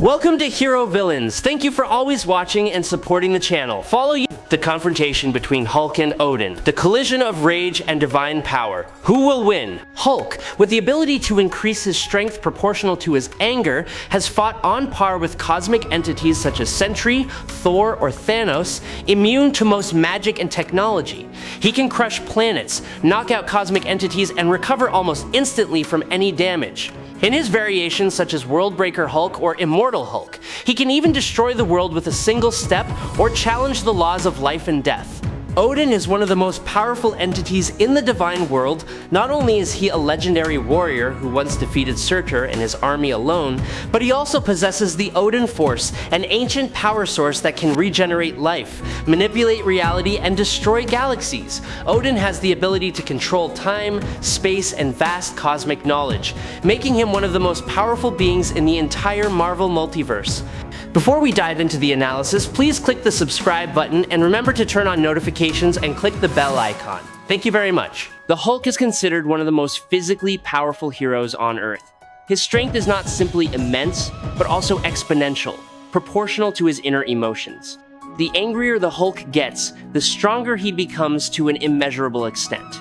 Welcome to Hero Villains. Thank you for always watching and supporting the channel. Follow the confrontation between Hulk and Odin, the collision of rage and divine power. Who will win? Hulk, with the ability to increase his strength proportional to his anger, has fought on par with cosmic entities such as Sentry, Thor, or Thanos, immune to most magic and technology. He can crush planets, knock out cosmic entities, and recover almost instantly from any damage. In his variations such as Worldbreaker Hulk or Immortal Hulk, he can even destroy the world with a single step or challenge the laws of life and death. Odin is one of the most powerful entities in the divine world. Not only is he a legendary warrior who once defeated Surtur and his army alone, but he also possesses the Odinforce, an ancient power source that can regenerate life, manipulate reality, and destroy galaxies. Odin has the ability to control time, space, and vast cosmic knowledge, making him one of the most powerful beings in the entire Marvel multiverse. Before we dive into the analysis, please click the subscribe button and remember to turn on notifications and click the bell icon. Thank you very much. The Hulk is considered one of the most physically powerful heroes on Earth. His strength is not simply immense, but also exponential, proportional to his inner emotions. The angrier the Hulk gets, the stronger he becomes to an immeasurable extent.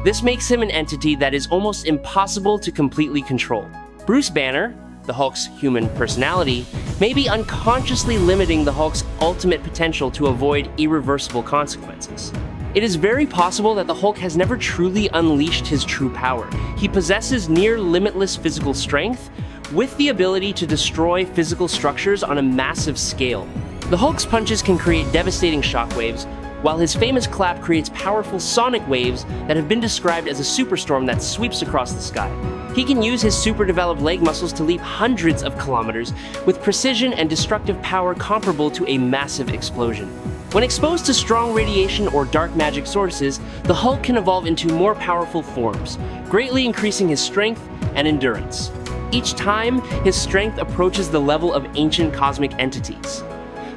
This makes him an entity that is almost impossible to completely control. Bruce Banner, the Hulk's human personality, may be unconsciously limiting the Hulk's ultimate potential to avoid irreversible consequences. It is very possible that the Hulk has never truly unleashed his true power. He possesses near limitless physical strength, with the ability to destroy physical structures on a massive scale. The Hulk's punches can create devastating shockwaves, while his famous clap creates powerful sonic waves that have been described as a superstorm that sweeps across the sky. He can use his super-developed leg muscles to leap hundreds of kilometers with precision and destructive power comparable to a massive explosion. When exposed to strong radiation or dark magic sources, the Hulk can evolve into more powerful forms, greatly increasing his strength and endurance. Each time, his strength approaches the level of ancient cosmic entities.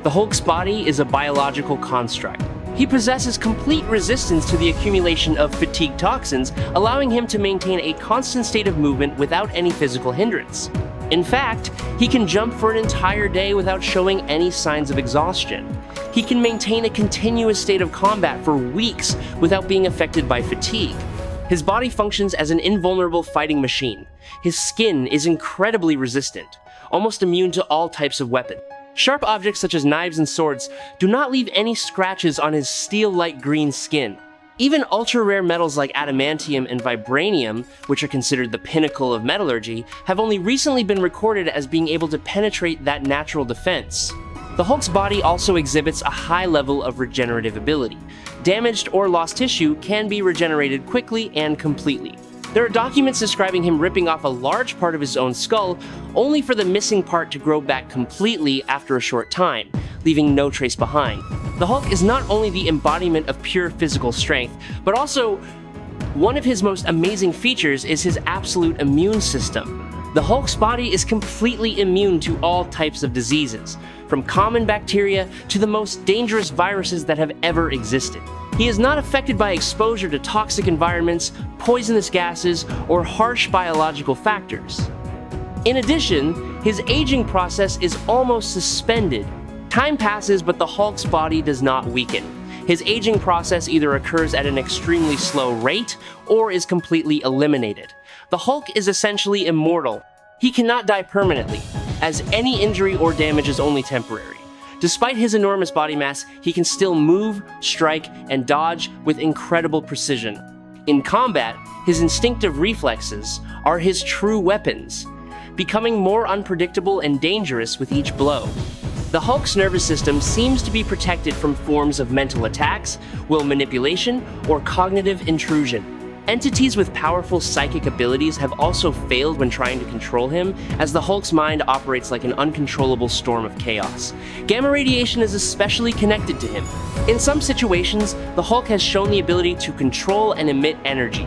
The Hulk's body is a biological construct. He possesses complete resistance to the accumulation of fatigue toxins, allowing him to maintain a constant state of movement without any physical hindrance. In fact, he can jump for an entire day without showing any signs of exhaustion. He can maintain a continuous state of combat for weeks without being affected by fatigue. His body functions as an invulnerable fighting machine. His skin is incredibly resistant, almost immune to all types of weapons. Sharp objects such as knives and swords do not leave any scratches on his steel-like green skin. Even ultra-rare metals like adamantium and vibranium, which are considered the pinnacle of metallurgy, have only recently been recorded as being able to penetrate that natural defense. The Hulk's body also exhibits a high level of regenerative ability. Damaged or lost tissue can be regenerated quickly and completely. There are documents describing him ripping off a large part of his own skull, only for the missing part to grow back completely after a short time, leaving no trace behind. The Hulk is not only the embodiment of pure physical strength, but also one of his most amazing features is his absolute immune system. The Hulk's body is completely immune to all types of diseases, from common bacteria to the most dangerous viruses that have ever existed. He is not affected by exposure to toxic environments, poisonous gases, or harsh biological factors. In addition, his aging process is almost suspended. Time passes, but the Hulk's body does not weaken. His aging process either occurs at an extremely slow rate or is completely eliminated. The Hulk is essentially immortal. He cannot die permanently, as any injury or damage is only temporary. Despite his enormous body mass, he can still move, strike, and dodge with incredible precision. In combat, his instinctive reflexes are his true weapons, becoming more unpredictable and dangerous with each blow. The Hulk's nervous system seems to be protected from forms of mental attacks, will manipulation, or cognitive intrusion. Entities with powerful psychic abilities have also failed when trying to control him, as the Hulk's mind operates like an uncontrollable storm of chaos. Gamma radiation is especially connected to him. In some situations, the Hulk has shown the ability to control and emit energy.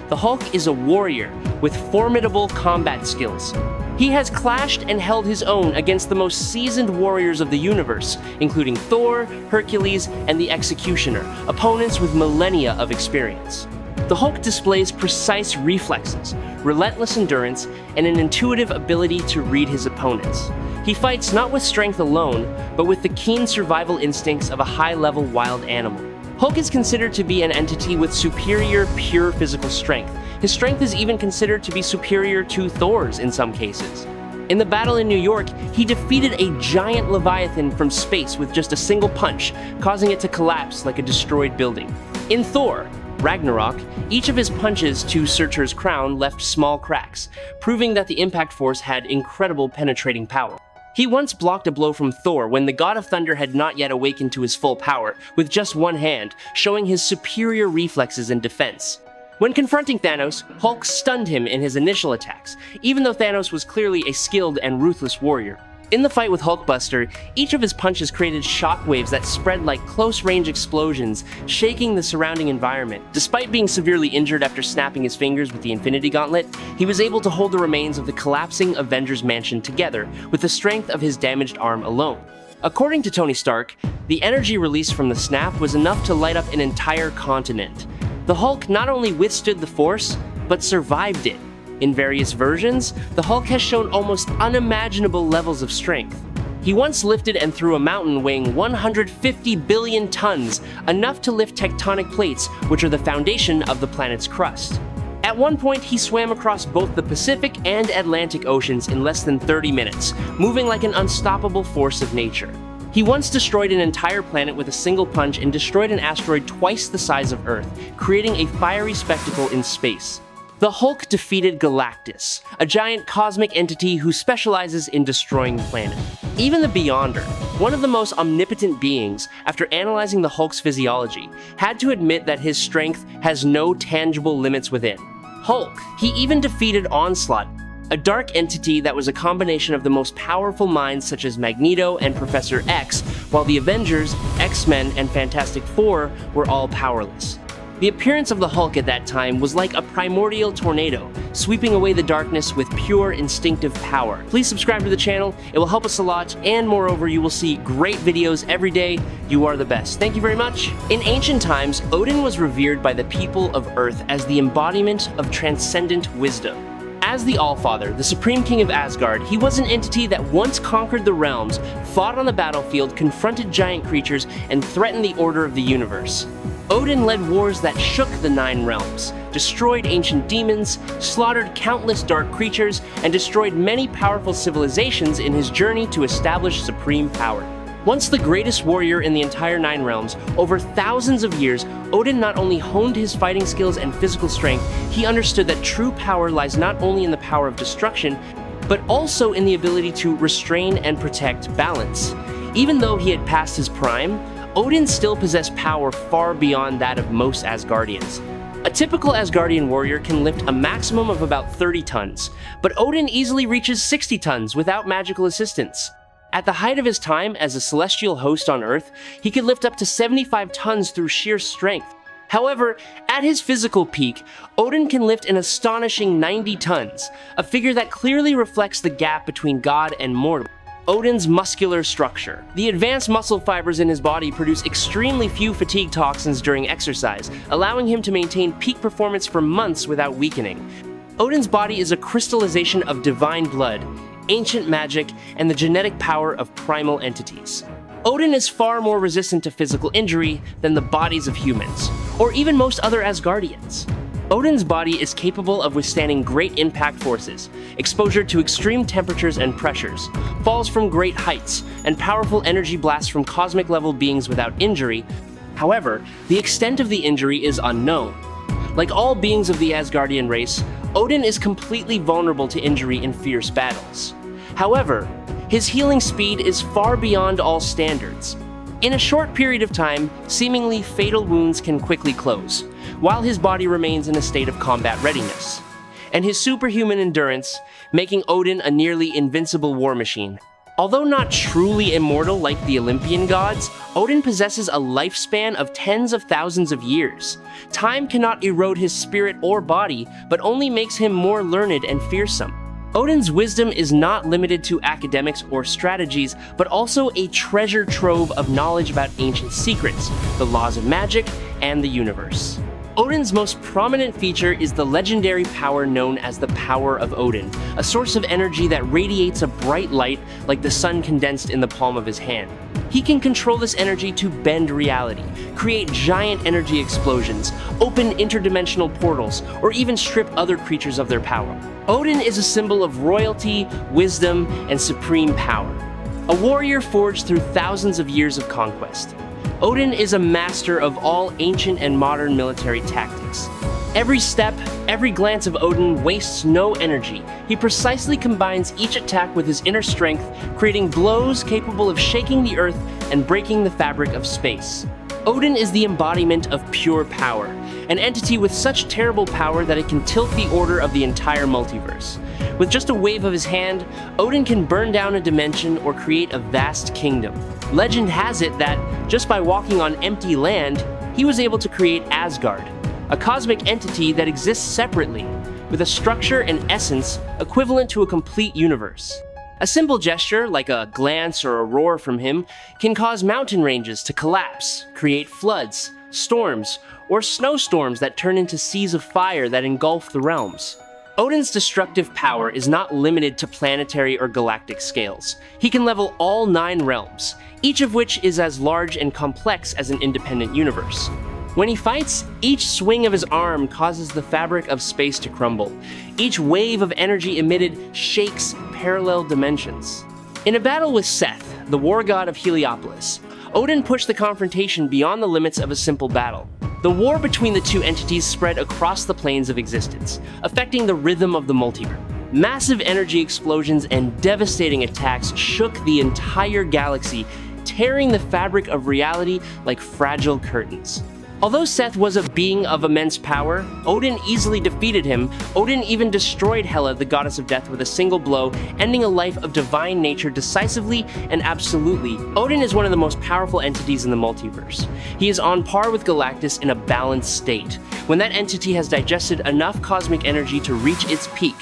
The Hulk is a warrior with formidable combat skills. He has clashed and held his own against the most seasoned warriors of the universe, including Thor, Hercules, and the Executioner, opponents with millennia of experience. The Hulk displays precise reflexes, relentless endurance, and an intuitive ability to read his opponents. He fights not with strength alone, but with the keen survival instincts of a high-level wild animal. Hulk is considered to be an entity with superior, pure physical strength. His strength is even considered to be superior to Thor's in some cases. In the battle in New York, he defeated a giant Leviathan from space with just a single punch, causing it to collapse like a destroyed building. In Thor, Ragnarok, each of his punches to Surtur's crown left small cracks, proving that the impact force had incredible penetrating power. He once blocked a blow from Thor when the God of Thunder had not yet awakened to his full power, with just one hand, showing his superior reflexes and defense. When confronting Thanos, Hulk stunned him in his initial attacks, even though Thanos was clearly a skilled and ruthless warrior. In the fight with Hulkbuster, each of his punches created shockwaves that spread like close-range explosions, shaking the surrounding environment. Despite being severely injured after snapping his fingers with the Infinity Gauntlet, he was able to hold the remains of the collapsing Avengers mansion together with the strength of his damaged arm alone. According to Tony Stark, the energy released from the snap was enough to light up an entire continent. The Hulk not only withstood the force, but survived it. In various versions, the Hulk has shown almost unimaginable levels of strength. He once lifted and threw a mountain weighing 150 billion tons, enough to lift tectonic plates, which are the foundation of the planet's crust. At one point, he swam across both the Pacific and Atlantic Oceans in less than 30 minutes, moving like an unstoppable force of nature. He once destroyed an entire planet with a single punch and destroyed an asteroid twice the size of Earth, creating a fiery spectacle in space. The Hulk defeated Galactus, a giant cosmic entity who specializes in destroying the planet. Even the Beyonder, one of the most omnipotent beings, after analyzing the Hulk's physiology, had to admit that his strength has no tangible limits within. Hulk, he even defeated Onslaught, a dark entity that was a combination of the most powerful minds such as Magneto and Professor X, while the Avengers, X-Men, and Fantastic Four were all powerless. The appearance of the Hulk at that time was like a primordial tornado, sweeping away the darkness with pure instinctive power. Please subscribe to the channel, it will help us a lot, and moreover, you will see great videos every day. You are the best. Thank you very much. In ancient times, Odin was revered by the people of Earth as the embodiment of transcendent wisdom. As the Allfather, the Supreme King of Asgard, he was an entity that once conquered the realms, fought on the battlefield, confronted giant creatures, and threatened the order of the universe. Odin led wars that shook the 9 realms, destroyed ancient demons, slaughtered countless dark creatures, and destroyed many powerful civilizations in his journey to establish supreme power. Once the greatest warrior in the entire 9 realms, over thousands of years, Odin not only honed his fighting skills and physical strength, he understood that true power lies not only in the power of destruction, but also in the ability to restrain and protect balance. Even though he had passed his prime, Odin still possessed power far beyond that of most Asgardians. A typical Asgardian warrior can lift a maximum of about 30 tons, but Odin easily reaches 60 tons without magical assistance. At the height of his time as a celestial host on Earth, he could lift up to 75 tons through sheer strength. However, at his physical peak, Odin can lift an astonishing 90 tons, a figure that clearly reflects the gap between God and mortal. Odin's muscular structure. The advanced muscle fibers in his body produce extremely few fatigue toxins during exercise, allowing him to maintain peak performance for months without weakening. Odin's body is a crystallization of divine blood, ancient magic, and the genetic power of primal entities. Odin is far more resistant to physical injury than the bodies of humans, or even most other Asgardians. Odin's body is capable of withstanding great impact forces, exposure to extreme temperatures and pressures, falls from great heights, and powerful energy blasts from cosmic-level beings without injury. However, the extent of the injury is unknown. Like all beings of the Asgardian race, Odin is completely vulnerable to injury in fierce battles. However, his healing speed is far beyond all standards. In a short period of time, seemingly fatal wounds can quickly close, while his body remains in a state of combat readiness, and his superhuman endurance, making Odin a nearly invincible war machine. Although not truly immortal like the Olympian gods, Odin possesses a lifespan of tens of thousands of years. Time cannot erode his spirit or body, but only makes him more learned and fearsome. Odin's wisdom is not limited to academics or strategies, but also a treasure trove of knowledge about ancient secrets, the laws of magic, and the universe. Odin's most prominent feature is the legendary power known as the Power of Odin, a source of energy that radiates a bright light like the sun condensed in the palm of his hand. He can control this energy to bend reality, create giant energy explosions, open interdimensional portals, or even strip other creatures of their power. Odin is a symbol of royalty, wisdom, and supreme power. A warrior forged through thousands of years of conquest. Odin is a master of all ancient and modern military tactics. Every step, every glance of Odin wastes no energy. He precisely combines each attack with his inner strength, creating blows capable of shaking the earth and breaking the fabric of space. Odin is the embodiment of pure power, an entity with such terrible power that it can tilt the order of the entire multiverse. With just a wave of his hand, Odin can burn down a dimension or create a vast kingdom. Legend has it that, just by walking on empty land, he was able to create Asgard, a cosmic entity that exists separately, with a structure and essence equivalent to a complete universe. A simple gesture, like a glance or a roar from him, can cause mountain ranges to collapse, create floods, storms, or snowstorms that turn into seas of fire that engulf the realms. Odin's destructive power is not limited to planetary or galactic scales. He can level all 9 realms, each of which is as large and complex as an independent universe. When he fights, each swing of his arm causes the fabric of space to crumble. Each wave of energy emitted shakes parallel dimensions. In a battle with Seth, the war god of Heliopolis, Odin pushed the confrontation beyond the limits of a simple battle. The war between the two entities spread across the planes of existence, affecting the rhythm of the multiverse. Massive energy explosions and devastating attacks shook the entire galaxy, tearing the fabric of reality like fragile curtains. Although Seth was a being of immense power, Odin easily defeated him. Odin even destroyed Hela, the goddess of death, with a single blow, ending a life of divine nature decisively and absolutely. Odin is one of the most powerful entities in the multiverse. He is on par with Galactus in a balanced state. When that entity has digested enough cosmic energy to reach its peak,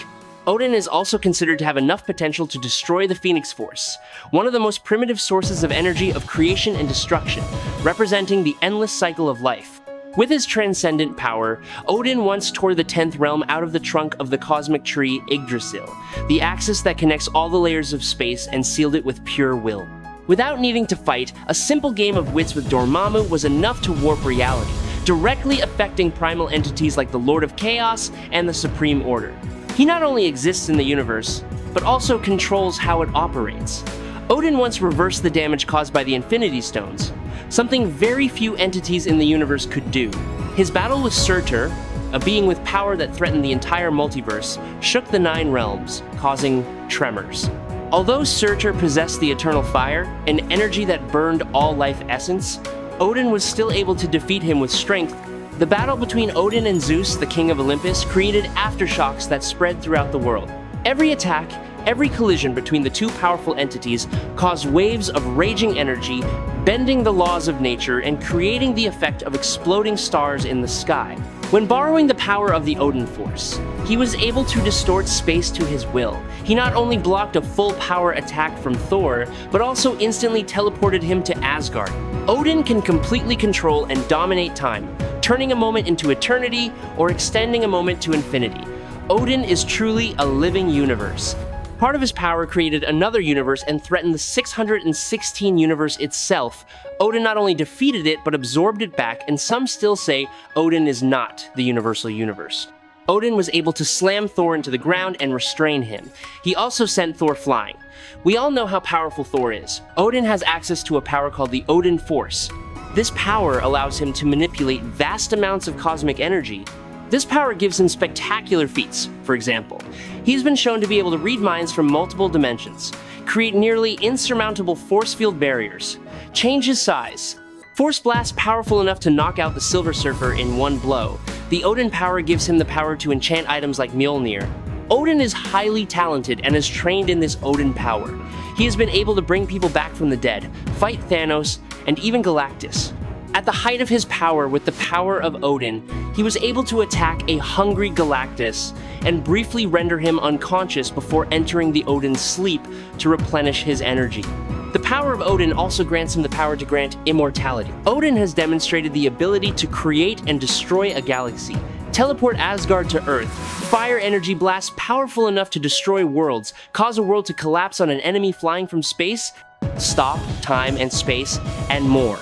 Odin is also considered to have enough potential to destroy the Phoenix Force, one of the most primitive sources of energy of creation and destruction, representing the endless cycle of life. With his transcendent power, Odin once tore the 10th realm out of the trunk of the cosmic tree Yggdrasil, the axis that connects all the layers of space, and sealed it with pure will. Without needing to fight, a simple game of wits with Dormammu was enough to warp reality, directly affecting primal entities like the Lord of Chaos and the Supreme Order. He not only exists in the universe, but also controls how it operates. Odin once reversed the damage caused by the Infinity Stones, something very few entities in the universe could do. His battle with Surtur, a being with power that threatened the entire multiverse, shook the 9 realms, causing tremors. Although Surtur possessed the eternal fire, an energy that burned all life essence, Odin was still able to defeat him with strength. The battle between Odin and Zeus, the king of Olympus, created aftershocks that spread throughout the world. Every attack, every collision between the two powerful entities caused waves of raging energy, bending the laws of nature and creating the effect of exploding stars in the sky. When borrowing the power of the Odinforce, he was able to distort space to his will. He not only blocked a full power attack from Thor, but also instantly teleported him to Asgard. Odin can completely control and dominate time, turning a moment into eternity or extending a moment to infinity. Odin is truly a living universe. Part of his power created another universe and threatened the 616 universe itself. Odin not only defeated it, but absorbed it back, and some still say Odin is not the universal universe. Odin was able to slam Thor into the ground and restrain him. He also sent Thor flying. We all know how powerful Thor is. Odin has access to a power called the Odinforce. This power allows him to manipulate vast amounts of cosmic energy. This power gives him spectacular feats. For example, he's been shown to be able to read minds from multiple dimensions, create nearly insurmountable force field barriers, change his size, force blast powerful enough to knock out the Silver Surfer in one blow. The Odin power gives him the power to enchant items like Mjolnir. Odin is highly talented and is trained in this Odin power. He has been able to bring people back from the dead, fight Thanos, and even Galactus. At the height of his power with the power of Odin, he was able to attack a hungry Galactus and briefly render him unconscious before entering the Odin's sleep to replenish his energy. The power of Odin also grants him the power to grant immortality. Odin has demonstrated the ability to create and destroy a galaxy, teleport Asgard to Earth, fire energy blasts powerful enough to destroy worlds, cause a world to collapse on an enemy flying from space, stop time and space, and more.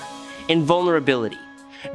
Invulnerability.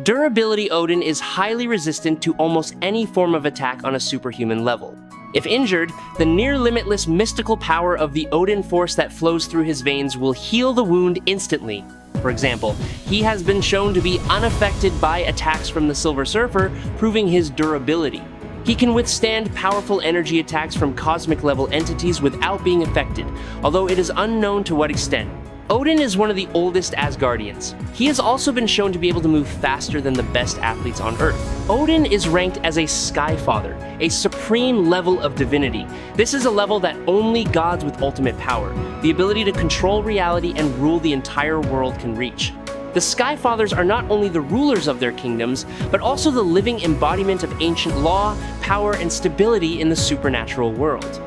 Durability. Odin is highly resistant to almost any form of attack on a superhuman level. If injured, the near-limitless mystical power of the Odinforce that flows through his veins will heal the wound instantly. For example, he has been shown to be unaffected by attacks from the Silver Surfer, proving his durability. He can withstand powerful energy attacks from cosmic-level entities without being affected, although it is unknown to what extent. Odin is one of the oldest Asgardians. He has also been shown to be able to move faster than the best athletes on Earth. Odin is ranked as a Sky Father, a supreme level of divinity. This is a level that only gods with ultimate power, the ability to control reality and rule the entire world, can reach. The Sky Fathers are not only the rulers of their kingdoms, but also the living embodiment of ancient law, power, and stability in the supernatural world.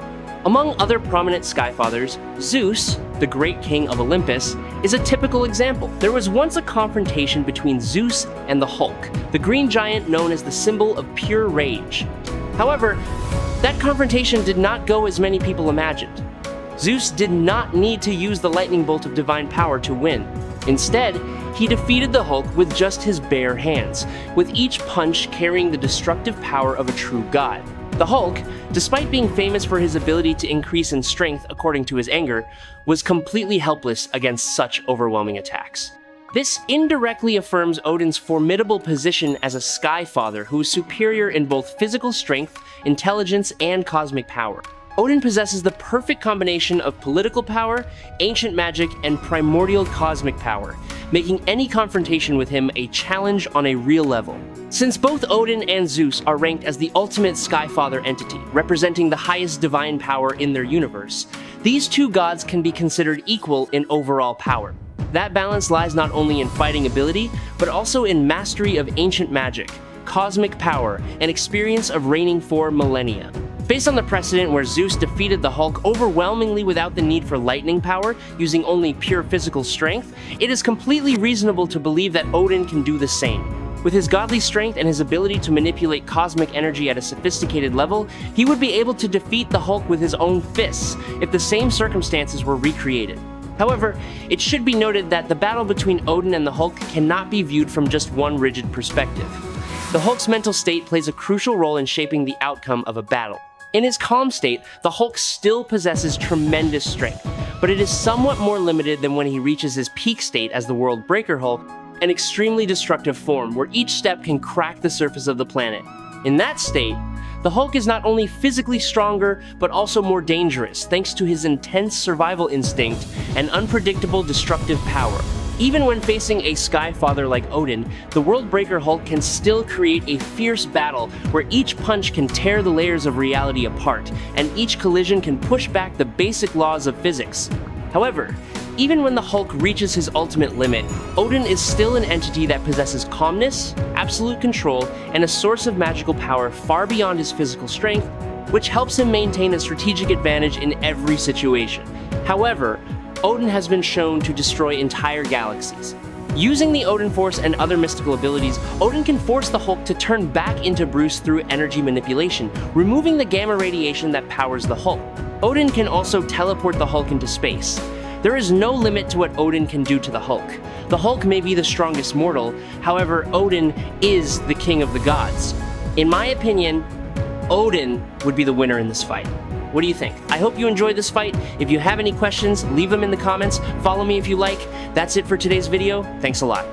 Among other prominent Sky Fathers, Zeus, the great king of Olympus, is a typical example. There was once a confrontation between Zeus and the Hulk, the green giant known as the symbol of pure rage. However, that confrontation did not go as many people imagined. Zeus did not need to use the lightning bolt of divine power to win. Instead, he defeated the Hulk with just his bare hands, with each punch carrying the destructive power of a true god. The Hulk, despite being famous for his ability to increase in strength according to his anger, was completely helpless against such overwhelming attacks. This indirectly affirms Odin's formidable position as a Sky Father who is superior in both physical strength, intelligence, and cosmic power. Odin possesses the perfect combination of political power, ancient magic, and primordial cosmic power, making any confrontation with him a challenge on a real level. Since both Odin and Zeus are ranked as the ultimate Sky Father entity, representing the highest divine power in their universe, these two gods can be considered equal in overall power. That balance lies not only in fighting ability, but also in mastery of ancient magic, cosmic power, and experience of reigning for millennia. Based on the precedent where Zeus defeated the Hulk overwhelmingly without the need for lightning power, using only pure physical strength, it is completely reasonable to believe that Odin can do the same. With his godly strength and his ability to manipulate cosmic energy at a sophisticated level, he would be able to defeat the Hulk with his own fists if the same circumstances were recreated. However, it should be noted that the battle between Odin and the Hulk cannot be viewed from just one rigid perspective. The Hulk's mental state plays a crucial role in shaping the outcome of a battle. In his calm state, the Hulk still possesses tremendous strength, but it is somewhat more limited than when he reaches his peak state as the World Breaker Hulk, an extremely destructive form where each step can crack the surface of the planet. In that state, the Hulk is not only physically stronger, but also more dangerous thanks to his intense survival instinct and unpredictable destructive power. Even when facing a Sky Father like Odin, the World Breaker Hulk can still create a fierce battle where each punch can tear the layers of reality apart, and each collision can push back the basic laws of physics. However, even when the Hulk reaches his ultimate limit, Odin is still an entity that possesses calmness, absolute control, and a source of magical power far beyond his physical strength, which helps him maintain a strategic advantage in every situation. However, Odin has been shown to destroy entire galaxies. Using the Odinforce and other mystical abilities, Odin can force the Hulk to turn back into Bruce through energy manipulation, removing the gamma radiation that powers the Hulk. Odin can also teleport the Hulk into space. There is no limit to what Odin can do to the Hulk. The Hulk may be the strongest mortal, however, Odin is the king of the gods. In my opinion, Odin would be the winner in this fight. What do you think? I hope you enjoyed this fight. If you have any questions, leave them in the comments. Follow me if you like. That's it for today's video. Thanks a lot.